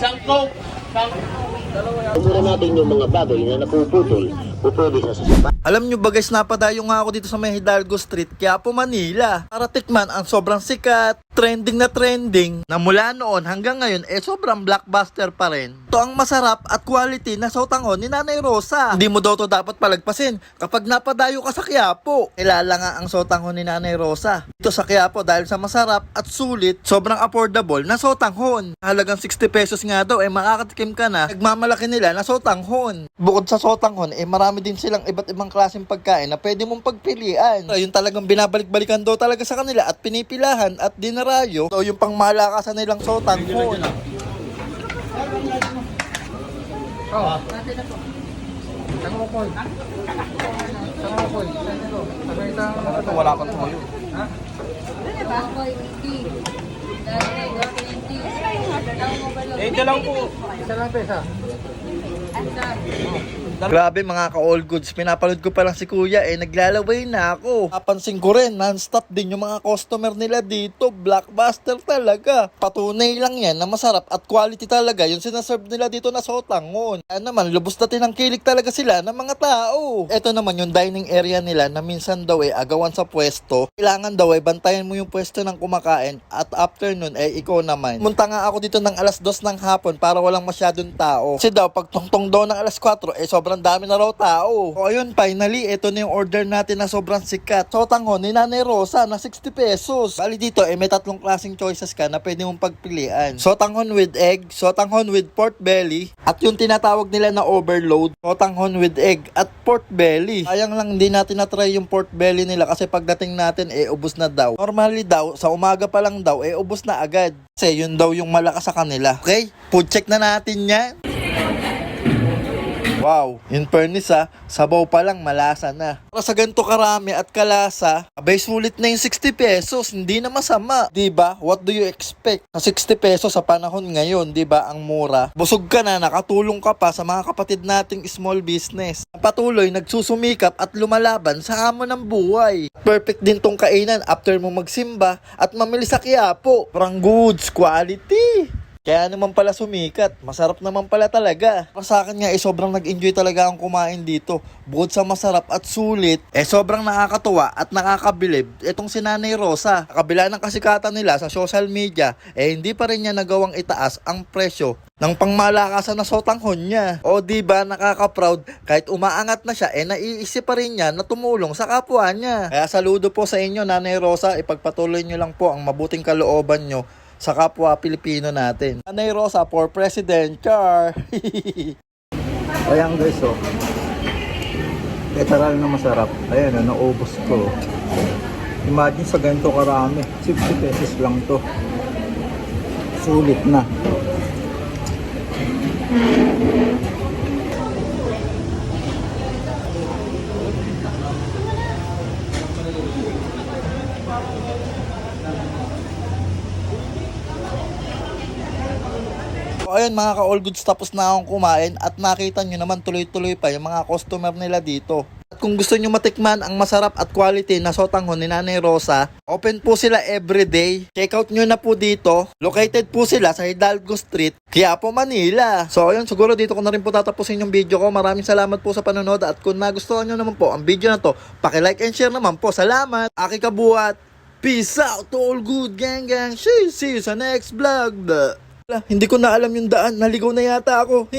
Sangkok. Mura natin yung mga bagay na napuputol o pwede sa sasapa. Alam nyo ba guys, napadayo nga ako dito sa may Hidalgo Street, Quiapo, Manila, para tikman ang sobrang sikat, trending na mula noon hanggang ngayon sobrang blockbuster pa rin. Ito ang masarap at quality na sautanghon ni Nanay Rosa. Hindi mo daw to dapat palagpasin kapag napadayo ka sa Quiapo. Kilala nga ang sautanghon ni Nanay Rosa dito sa Quiapo dahil sa masarap at sulit, sobrang affordable na sautanghon. Halagang 60 pesos nga daw makakatikim ka na nagmamalaki nila na sautanghon. Bukod sa sautanghon marami din silang iba't ibang klaseng pagkain na pwede mong pagpilian. So, yung talagang binabalik-balikan daw talaga sa kanila at pinipilahan at dinarayo. So, yung pangmalakasan nilang sautanghon. Wala pang tumayo. Ito lang po. Isa lang pesa. Grabe mga ka-all goods, pinapanood ko pa lang si kuya naglalaway na ako. Napansin ko rin, non-stop din yung mga customer nila dito. Blockbuster talaga. Patunay lang yan na masarap at quality talaga yung sinaserve nila dito na sautanghon. Kaya naman, lubos na tinangkilik talaga sila ng mga tao. Ito naman yung dining area nila na minsan daw agawan sa pwesto. Kailangan daw bantayan mo yung pwesto ng kumakain at after nun ikaw naman. Munta nga ako dito ng alas 2 ng hapon para walang masyadong tao. Kasi daw pag tungtong daw ng alas 4 sobrang dami na raw tao. O ayun, finally, ito na yung order natin na sobrang sikat. Sautanghon ni Nanay Rosa na 60 pesos. Bali dito, may tatlong klaseng choices ka na pwede mong pagpilian. Sautanghon with egg, sautanghon with pork belly, at yung tinatawag nila na overload, sautanghon with egg at pork belly. Sayang lang hindi natin na-try yung pork belly nila kasi pagdating natin ubos na daw. Normally daw, sa umaga pa lang daw, ubos na agad. Kasi yun daw yung malakas sa kanila. Okay? Food check na natin yan. Wow, in fairness sabaw pa lang malasa na. Para sa ganito karami at kalasa, abay sulit na yung 60 pesos, hindi na masama. Diba? What do you expect? Sa 60 pesos sa panahon ngayon, diba, ang mura. Busog ka na, nakatulong ka pa sa mga kapatid nating small business. Patuloy nagsusumikap at lumalaban sa hamon ng buhay. Perfect din tong kainan after mo magsimba at mamili sa Quiapo. Parang goods, quality. Kaya naman pala sumikat. Masarap naman pala talaga. Para sa akin nga sobrang nag-enjoy talaga ang kumain dito. Bukod sa masarap at sulit, sobrang nakakatuwa at nakakabilib itong si Nanay Rosa. Sa kabila ng kasikatan nila sa social media, hindi pa rin niya nagawang itaas ang presyo ng pangmalakasan na sautanghon niya. O diba, nakaka-proud, kahit umaangat na siya, naiisip pa rin niya na tumulong sa kapwa niya. Kaya saludo po sa inyo, Nanay Rosa. Ipagpatuloy niyo lang po ang mabuting kalooban niyo sa kapwa Pilipino natin. Nanay Rosa for President, char! Ayan guys, literal na masarap. Ayan, naubos ko. Imagine sa ganito karami, 60 pesos lang to. Sulit na. So ayun mga ka-all goods, tapos na akong kumain at nakita nyo naman tuloy-tuloy pa yung mga customer nila dito. At kung gusto nyo matikman ang masarap at quality na sautanghon ni Nanay Rosa, open po sila everyday. Check out nyo na po dito. Located po sila sa Hidalgo Street, Quiapo, Manila. So ayun, siguro dito ko na rin po tatapusin yung video ko. Maraming salamat po sa panonood at kung nagustuhan nyo naman po ang video na to, paki-like and share naman po. Salamat! Aki Kabuhat! Peace out to all good gang. See you sa next vlog. Hindi ko na alam yung daan. Naligaw na yata ako.